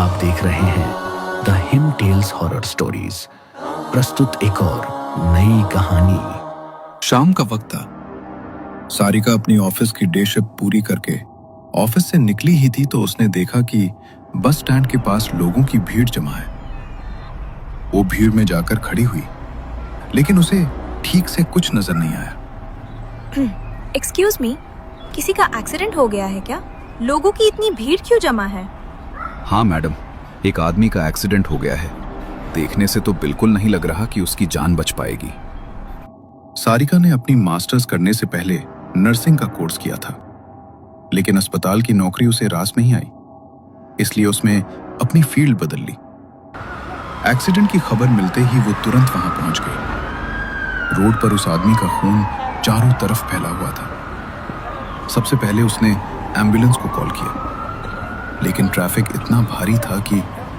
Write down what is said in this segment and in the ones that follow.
आप देख रहे हैं the him tales horror stories. प्रस्तुत एक और नई कहानी। शाम का वक्त था। सारिका अपनी ऑफिस की डे शिफ्ट पूरी करके ऑफिस से निकली ही थी तो उसने देखा कि बस स्टैंड के पास लोगों की भीड़ जमा है। वो भीड़ में जाकर खड़ी हुई, लेकिन उसे ठीक से कुछ नजर नहीं आया। एक्सक्यूज मी, किसी का एक्सीडेंट हो गया है क्या? लोगों की इतनी भीड़ क्यों जमा है? हाँ मैडम, एक आदमी का एक्सीडेंट हो गया है। देखने से तो बिल्कुल नहीं लग रहा कि उसकी जान बच पाएगी। सारिका ने अपनी मास्टर्स करने से पहले नर्सिंग का कोर्स किया था, लेकिन अस्पताल की नौकरी उसे रास नहीं आई, इसलिए उसने अपनी फील्ड बदल ली। एक्सीडेंट की खबर मिलते ही वो तुरंत वहां पहुंच गई। रोड पर उस आदमी का खून चारों तरफ फैला हुआ था। सबसे पहले उसने एम्बुलेंस को कॉल किया, लेकिन ट्रैफिक इतना भारी था कि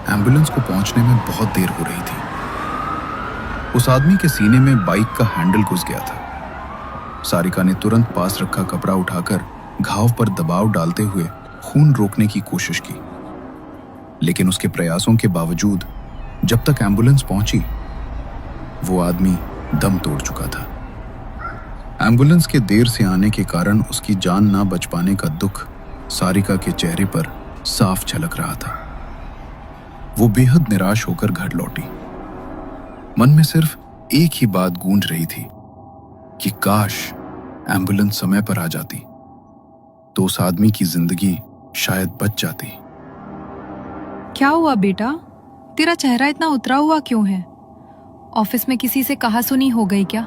एम्बुलेंस को पहुंचने में बहुत देर हो रही थी। उस आदमी के सीने में बाइक का हैंडल घुस गया था। सारिका ने तुरंत पास रखा कपड़ा उठाकर घाव पर दबाव डालते हुए खून रोकने की कोशिश की, लेकिन उसके प्रयासों के बावजूद जब तक एम्बुलेंस पहुंची, वो आदमी दम तोड़ चुका था। एम्बुलेंस के देर से आने के कारण उसकी जान ना बच पाने का दुख सारिका के चेहरे पर साफ झलक रहा था। वो बेहद निराश होकर घर लौटी। मन में सिर्फ एक ही बात गूंज रही थी कि काश एम्बुलेंस समय पर आ जाती तो उस आदमी की जिंदगी शायद बच जाती। क्या हुआ बेटा? तेरा चेहरा इतना उतरा हुआ क्यों है? ऑफिस में किसी से कहासुनी हो गई क्या?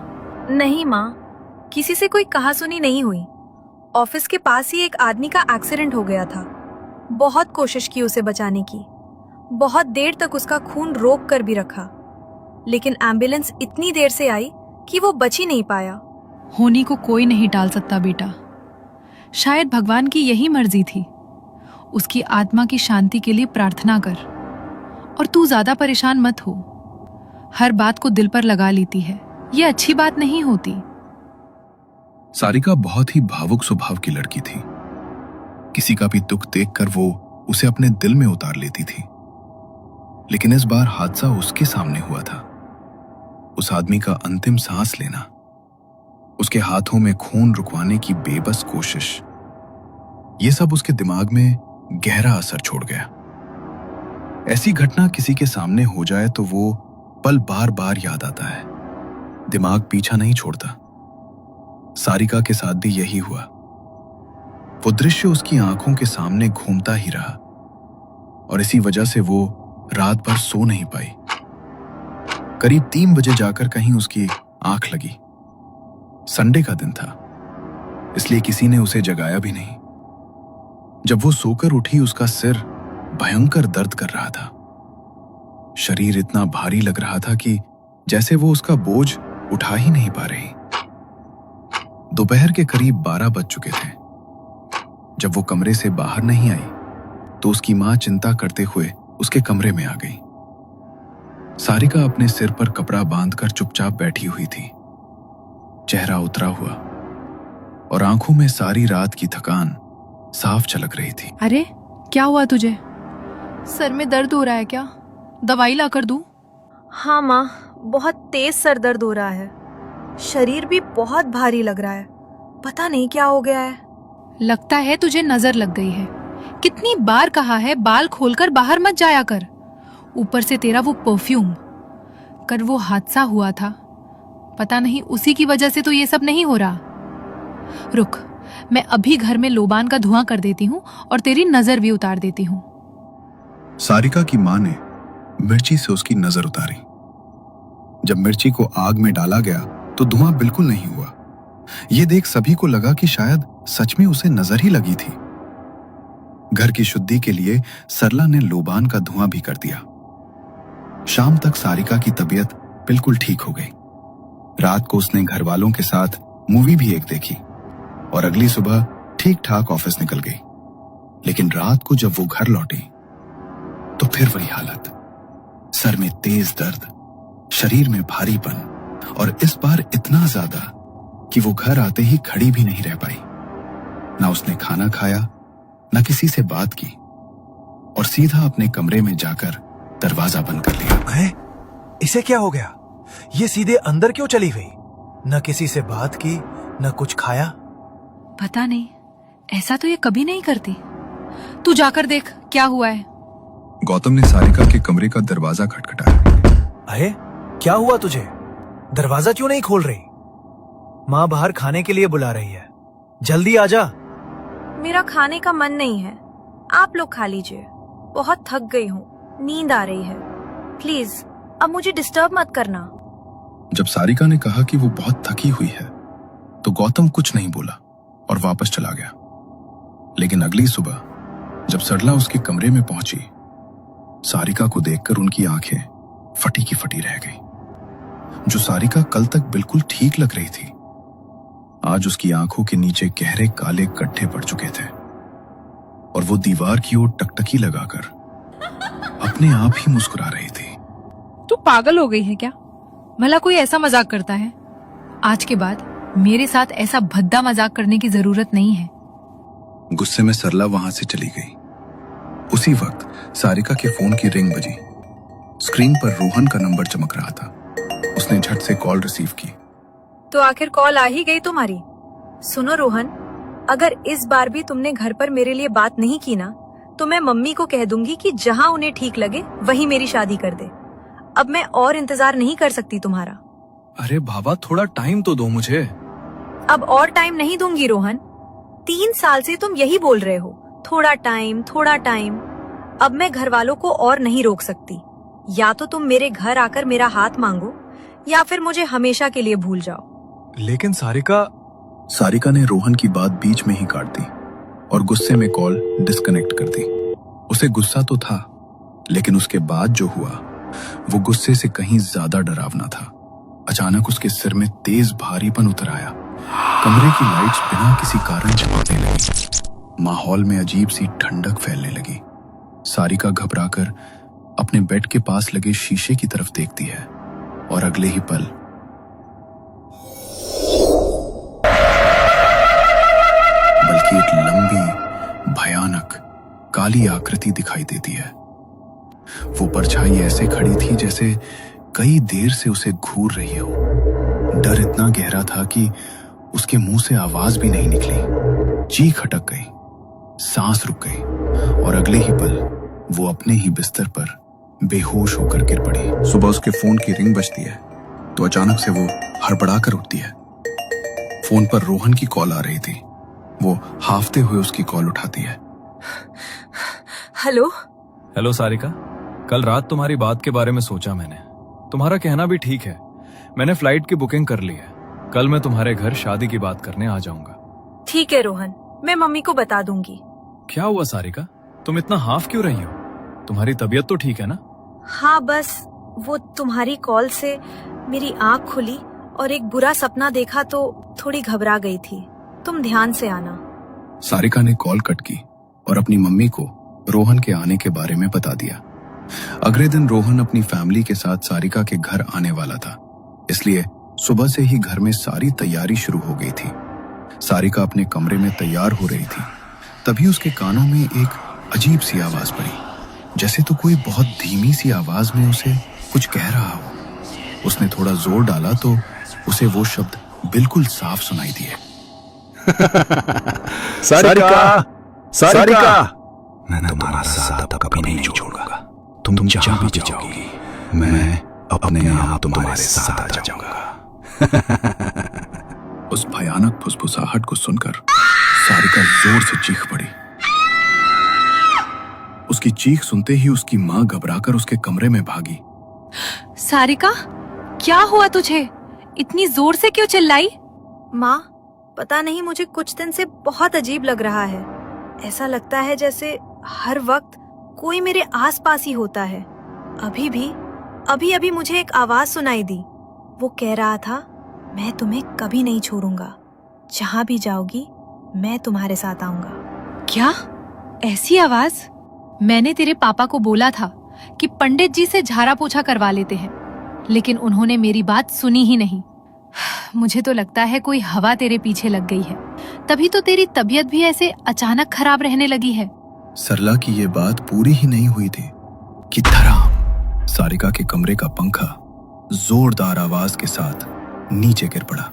नहीं माँ, किसी से कोई कहासुनी नहीं हुई। ऑफिस के पास ही एक आदमी का एक्सीडेंट हो गया था। बहुत कोशिश की उसे बचाने की, बहुत देर तक उसका खून रोक कर भी रखा, लेकिन एम्बुलेंस इतनी देर से आई कि वो बच ही नहीं पाया। होनी को कोई नहीं टाल सकता बेटा। शायद भगवान की यही मर्जी थी। उसकी आत्मा की शांति के लिए प्रार्थना कर, और तू ज्यादा परेशान मत हो। हर बात को दिल पर लगा लेती है, ये अच्छी बात नहीं होती। सारिका बहुत ही भावुक स्वभाव की लड़की थी। किसी का भी दुख देखकर वो उसे अपने दिल में उतार लेती थी, लेकिन इस बार हादसा उसके सामने हुआ था। उस आदमी का अंतिम सांस लेना, उसके हाथों में खून रुकवाने की बेबस कोशिश, ये सब उसके दिमाग में गहरा असर छोड़ गया। ऐसी घटना किसी के सामने हो जाए तो वो पल बार बार याद आता है, दिमाग पीछा नहीं छोड़ता। सारिका के साथ भी यही हुआ। वो दृश्य उसकी आंखों के सामने घूमता ही रहा, और इसी वजह से वो रात भर सो नहीं पाई। करीब 3 बजे जाकर कहीं उसकी आंख लगी। संडे का दिन था, इसलिए किसी ने उसे जगाया भी नहीं। जब वो सोकर उठी, उसका सिर भयंकर दर्द कर रहा था। शरीर इतना भारी लग रहा था कि जैसे वो उसका बोझ उठा ही नहीं पा रही। दोपहर के करीब 12 बज चुके थे। जब वो कमरे से बाहर नहीं आई तो उसकी मां चिंता करते हुए उसके कमरे में आ गई। सारिका अपने सिर पर कपड़ा बांधकर चुपचाप बैठी हुई थी, चेहरा उतरा हुआ, और आंखों में सारी रात की थकान साफ झलक रही थी। अरे क्या हुआ तुझे? सर में दर्द हो रहा है क्या? दवाई ला कर दूं? हाँ माँ, बहुत तेज सर दर्द हो रहा है। शरीर भी बहुत भारी लग रहा है। पता नहीं क्या हो गया है। लगता है तुझे नजर लग गई है। कितनी बार कहा है बाल खोलकर बाहर मत जाया कर। ऊपर से तेरा वो परफ्यूम। कर वो हादसा हुआ था, पता नहीं उसी की वजह से तो ये सब नहीं हो रहा। रुक, मैं अभी घर में लोबान का धुआं कर देती हूँ और तेरी नजर भी उतार देती हूँ। सारिका की मां ने मिर्ची से उसकी नजर उतारी। जब मिर्ची को आग में डाला गया तो धुआं बिल्कुल नहीं हुआ। यह देख सभी को लगा कि शायद सच में उसे नजर ही लगी थी। घर की शुद्धि के लिए सरला ने लोबान का धुआं भी कर दिया। शाम तक सारिका की तबीयत बिल्कुल ठीक हो गई। रात को उसने घर वालों के साथ मूवी भी एक देखी, और अगली सुबह ठीक ठाक ऑफिस निकल गई। लेकिन रात को जब वो घर लौटी तो फिर वही हालत। सर में तेज दर्द, शरीर में भारीपन, और इस बार इतना ज्यादा कि वो घर आते ही खड़ी भी नहीं रह पाई। ना उसने खाना खाया, ना किसी से बात की। और सीधा अपने कमरे में जाकर दरवाजा बंद कर लिया। है? इसे क्या हो गया? ये सीधे अंदर क्यों चली गई? न किसी से बात की, न कुछ खाया। पता नहीं, ऐसा तो ये कभी नहीं करती। तू जाकर देख क्या हुआ है। गौतम ने सारिका के कमरे का दरवाजा खटखटाया। अरे क्या हुआ तुझे? दरवाजा क्यों नहीं खोल रही? माँ बाहर खाने के लिए बुला रही है, जल्दी आजा। मेरा खाने का मन नहीं है, आप लोग खा लीजिए। बहुत थक गई हूँ, नींद आ रही है। प्लीज अब मुझे डिस्टर्ब मत करना। जब सारिका ने कहा कि वो बहुत थकी हुई है तो गौतम कुछ नहीं बोला और वापस चला गया। लेकिन अगली सुबह जब सरला उसके कमरे में पहुंची, सारिका को देखकर उनकी आंखें फटी की फटी रह गई। जो सारिका कल तक बिल्कुल ठीक लग रही थी, आज उसकी आंखों के नीचे गहरे काले गड्ढे पड़ चुके थे और वो दीवार की ओर टकटकी लगाकर अपने आप ही मुस्कुरा रही थी। तू पागल हो गई है क्या? भला कोई ऐसा मजाक करता है? आज के बाद मेरे साथ ऐसा भद्दा मजाक करने की जरूरत नहीं है। गुस्से में सरला वहां से चली गई। उसी वक्त सारिका के फोन की रिंग बजी। स्क्रीन पर रोहन का नंबर चमक रहा था। उसने झट से कॉल रिसीव की। तो आखिर कॉल आ ही गई तुम्हारी। सुनो रोहन, अगर इस बार भी तुमने घर पर मेरे लिए बात नहीं की ना, तो मैं मम्मी को कह दूंगी कि जहां उन्हें ठीक लगे वहीं मेरी शादी कर दे। अब मैं और इंतजार नहीं कर सकती तुम्हारा। अरे भाभा, थोड़ा टाइम तो दो मुझे। अब और टाइम नहीं दूंगी रोहन। 3 साल से तुम यही बोल रहे हो, थोड़ा टाइम थोड़ा टाइम। अब मैं घर वालों को और नहीं रोक सकती। या तो तुम मेरे घर आकर मेरा हाथ मांगो या फिर मुझे हमेशा के लिए भूल जाओ। लेकिन सारिका ने रोहन की बात बीच में ही काट दी और गुस्से में कॉल डिस्कनेक्ट कर दी। उसे गुस्सा तो था, लेकिन उसके बाद जो हुआ वो गुस्से से कहीं ज्यादा डरावना था। अचानक उसके सिर में तेज भारीपन उतर आया। कमरे की लाइट्स बिना किसी कारण चमकने लगी। माहौल में अजीब सी ठंडक फैलने लगी। सारिका घबराकर अपने बेड के पास लगे शीशे की तरफ देखती है और अगले ही पल बल्कि एक लंबी भयानक काली आकृति दिखाई देती है। वो परछाई ऐसे खड़ी थी जैसे कई देर से उसे घूर रही हो। डर इतना गहरा था कि उसके मुंह से आवाज भी नहीं निकली। चीख अटक गई, सांस रुक गई और अगले ही पल वो अपने ही बिस्तर पर बेहोश होकर गिर पड़ी। सुबह उसके फोन की रिंग बजती है तो अचानक से वो हड़बड़ाकर उठती है। फोन पर रोहन की कॉल आ रही थी। वो हाफते हुए उसकी कॉल उठाती है। हेलो हेलो सारिका, कल रात तुम्हारी बात के बारे में सोचा मैंने। तुम्हारा कहना भी ठीक है। मैंने फ्लाइट की बुकिंग कर ली है। कल मैं तुम्हारे घर शादी की बात करने आ जाऊंगा। ठीक है रोहन, मैं मम्मी को बता दूंगी। क्या हुआ सारिका, तुम इतना हाफ क्यों रही हो? तुम्हारी तबीयत तो ठीक है ना? हाँ, बस वो तुम्हारी कॉल से मेरी आँख खुली और एक बुरा सपना देखा तो थोड़ी घबरा गई थी। तुम ध्यान से आना। सारिका ने कॉल कट की और अपनी मम्मी को रोहन के आने के बारे में बता दिया। अगले दिन रोहन अपनी फैमिली के साथ सारिका के घर आने वाला था, इसलिए सुबह से ही घर में सारी तैयारी शुरू हो गई थी। सारिका अपने कमरे में तैयार हो रही थी, तभी उसके कानों में एक अजीब सी आवाज पड़ी, जैसे तो कोई बहुत धीमी सी आवाज में उसे कुछ कह रहा हो। उसने थोड़ा जोर डाला तो उसे वो शब्द बिल्कुल साफ सुनाई दिए। सारिका, मैं तुम्हारा साथ कभी नहीं छोड़ूंगा। तुम जहां भी जाओगी, मैं अपने आप तुम्हारे साथ आ जाऊंगा। उस भयानक फुसफुसाहट को सुनकर सारिका जोर से चीख पड़ी। उसकी चीख सुनते ही उसकी माँ घबराकर उसके कमरे में भागी। सारिका, क्या हुआ तुझे? इतनी जोर से क्यों चिल्लाई? माँ, पता नहीं, मुझे कुछ दिन से बहुत अजीब लग रहा है। ऐसा लगता है जैसे हर वक्त कोई मेरे आसपास ही होता है। अभी मुझे एक आवाज सुनाई दी। वो कह रहा था, मैं तुम्हें कभी नहीं छोड़ूंगा। जहां भी जाओगी मैं तुम्हारे साथ आऊंगा। क्या? ऐसी आवाज? मैंने तेरे पापा को बोला था कि पंडित जी से झाड़ा पोछा करवा लेते हैं, लेकिन उन्होंने मेरी बात सुनी ही नहीं। मुझे तो लगता है कोई हवा तेरे पीछे लग गई है, तभी तो तेरी तबीयत भी ऐसे अचानक खराब रहने लगी है। सरला की ये बात पूरी ही नहीं हुई थी कि धड़ाम सारिका के कमरे का पंखा जोरदार आवाज के साथ नीचे गिर पड़ा।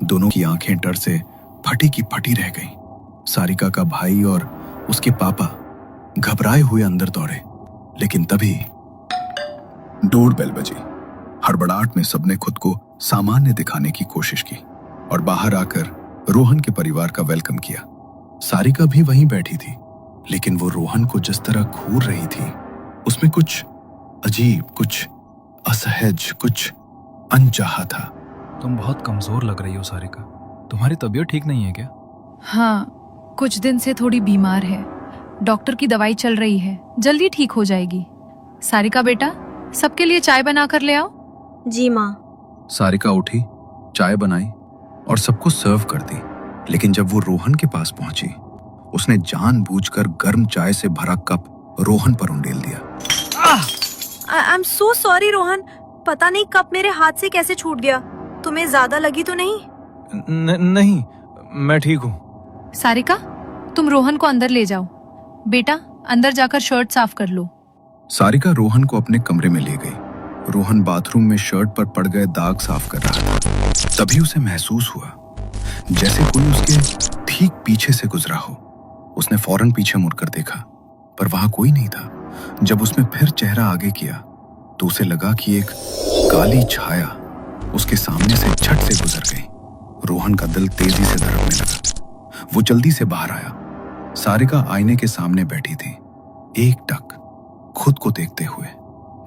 दोनों की आंखें डर से फटी की फटी रह गईं। सारिका का भाई और उसके पापा घबराए हुए अंदर दौड़े, लेकिन तभी डोर बेल बजी। हड़बड़ाहट में सबने खुद को सामान्य दिखाने की कोशिश की और बाहर आकर रोहन के परिवार का वेलकम किया। सारिका भी वहीं बैठी थी, लेकिन वो रोहन को जिस तरह घूर रही थी उसमें कुछ अजीब, कुछ असहज, कुछ अनचाहा था। तुम बहुत कमजोर लग रही हो सारिका। तुम्हारी तबीयत ठीक नहीं है क्या? हाँ, कुछ दिन से थोड़ी बीमार है। डॉक्टर की दवाई चल रही है, जल्दी ठीक हो जाएगी। सारिका बेटा, सबके लिए चाय बना कर ले आओ। जी माँ। सारिका उठी, चाय बनाई और सबको सर्व कर दी। लेकिन जब वो रोहन के पास पहुंची, उसने जानबूझकर गर्म चाय से भरा कप रोहन पर उंडेल दिया। I am so sorry Rohan, पता नहीं कप मेरे हाथ से कैसे छूट गया। तुम्हें ज्यादा लगी तो नहीं? नहीं, मैं ठीक हूँ। सारिका, तुम रोहन को अंदर ले जाओ। बेटा, अंदर जाकर शर्ट साफ कर लो। सारिका रोहन को अपने कमरे में ले गई। रोहन बाथरूम में शर्ट पर पड़ गए दाग साफ कर रहा था। तभी उसे महसूस हुआ जैसे कोई उसके ठीक पीछे से गुजरा हो। उसने फौरन पीछे मुड़कर देखा, पर वहां कोई नहीं था। जब उसने फिर चेहरा आगे किया तो उसे लगा कि एक काली छाया उसके सामने से झट से गुजर गई। रोहन का दिल तेजी से धड़कने लगा। वो जल्दी से बाहर आया। सारिका आईने के सामने बैठी थी, एकटक खुद को देखते हुए,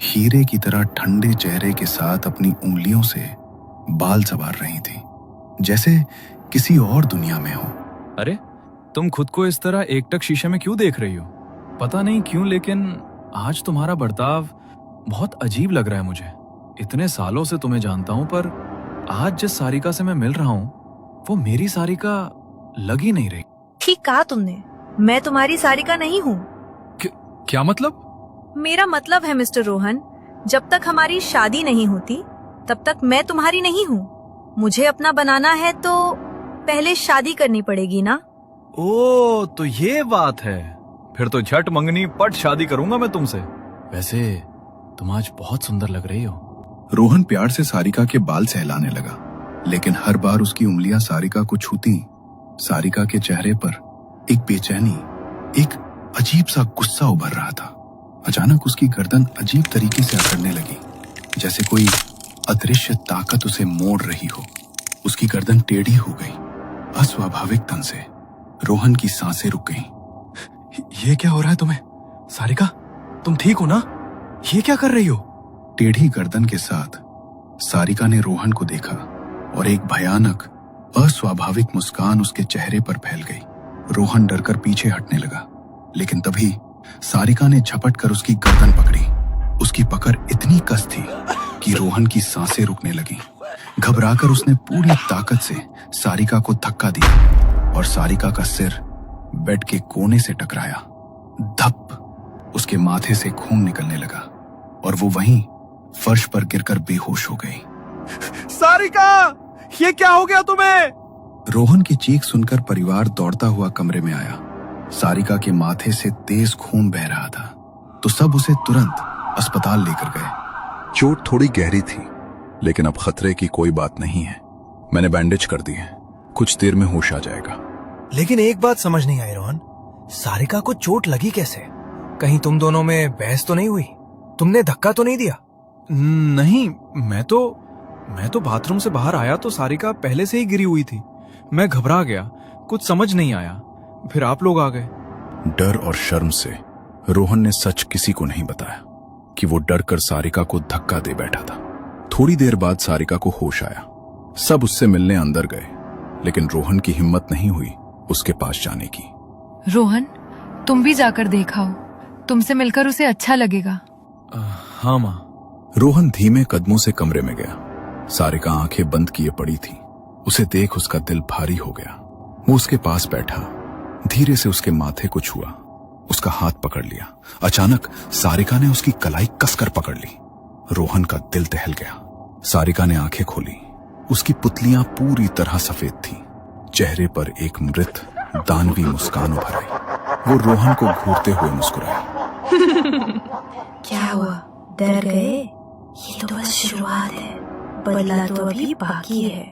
हीरे की तरह ठंडे चेहरे के साथ अपनी उंगलियों से बाल संवार रही थी, जैसे किसी और दुनिया में हो। अरे, तुम खुद को इस तरह एकटक शीशे में क्यों देख रही हो? पता नहीं क्यों, लेकिन आज तुम्हारा बर्ताव बहुत अजीब लग रहा है मुझे। इतने सालों से तुम्हें जानता हूं, पर आज जिस सारिका से मैं मिल रहा हूं वो मेरी सारिका लग ही नहीं रही। ठीक कहा तुमने, मैं तुम्हारी सारिका नहीं हूँ। क्या मतलब? मेरा मतलब है मिस्टर रोहन, जब तक हमारी शादी नहीं होती तब तक मैं तुम्हारी नहीं हूँ। मुझे अपना बनाना है तो पहले शादी करनी पड़ेगी ना। ओ, तो ये बात है। फिर तो झट मंगनी पट शादी करूंगा मैं तुमसे। वैसे तुम आज बहुत सुंदर लग रही हो। रोहन प्यार से सारिका के बाल सहलाने लगा, लेकिन हर बार उसकी उंगलियां सारिका को छूती, सारिका के चेहरे पर एक बेचैनी, एक अजीब सा गुस्सा उभर रहा था। अचानक उसकी गर्दन अजीब तरीके से अकड़ने लगी, जैसे कोई अदृश्य ताकत उसे मोड़ रही हो। उसकी गर्दन टेढ़ी हो गई, अस्वाभाविक ढंग से। रोहन की सांसें रुक गईं। ये क्या हो रहा है तुम्हें? सारिका, तुम ठीक हो ना? ये क्या कर रही हो? टेढ़ी गर्दन के साथ सारिका ने रोहन को देखा और एक भयानक, अस्वाभाविक मुस्कान उसके चेहरे पर फैल गई। रोहन डरकर पीछे हटने लगा, लेकिन तभी सारिका ने झपट कर उसकी गर्दन पकड़ी। उसकी पकड़ इतनी कस थी कि रोहन की सांसें रुकने लगी। घबराकर उसने पूरी ताकत से सारिका को धक्का दिया और सारिका का सिर बेड के कोने से टकराया। धप, उसके माथे से खून निकलने लगा और वो वहीं फर्श पर गिरकर बेहोश हो गई। सारिका, ये क्या हो गया तुम्हें? रोहन की चीख सुनकर परिवार दौड़ता हुआ कमरे में आया। सारिका के माथे से तेज खून बह रहा था, तो सब उसे तुरंत अस्पताल लेकर गए। चोट थोड़ी गहरी थी, लेकिन अब खतरे की कोई बात नहीं है। मैंने बैंडेज कर दी है, कुछ देर में होश आ जाएगा। लेकिन एक बात समझ नहीं आई रोहन, सारिका को चोट लगी कैसे? कहीं तुम दोनों में बहस तो नहीं हुई? तुमने धक्का तो नहीं दिया? नहीं, मैं तो बाथरूम से बाहर आया तो सारिका पहले से ही गिरी हुई थी। मैं घबरा गया, कुछ समझ नहीं आया, फिर आप लोग आ गए। डर और शर्म से रोहन ने सच किसी को नहीं बताया कि वो डर कर सारिका को धक्का दे बैठा था। थोड़ी देर बाद सारिका को होश आया। सब उससे मिलने अंदर गए, लेकिन रोहन की हिम्मत नहीं हुई उसके पास जाने की। रोहन, तुम भी जाकर देखाओ, तुमसे मिलकर उसे अच्छा लगेगा। हाँ माँ। रोहन धीमे कदमों से कमरे में गया। सारिका आंखें बंद किए पड़ी थी। उसे देख उसका दिल भारी हो गया। वो उसके पास बैठा, धीरे से उसके माथे को छुआ, उसका हाथ पकड़ लिया। अचानक सारिका ने उसकी कलाई कसकर पकड़ ली। रोहन का दिल दहल गया। सारिका ने आंखें खोली। उसकी पुतलियां पूरी तरह सफेद थीं। चेहरे पर एक मृत दानवी मुस्कान उभर आई। वो रोहन को घूरते हुए मुस्कुराई। क्या हुआ, डर गए? ये तो बस शुरुआत है, बदला तो अभी बाकी है।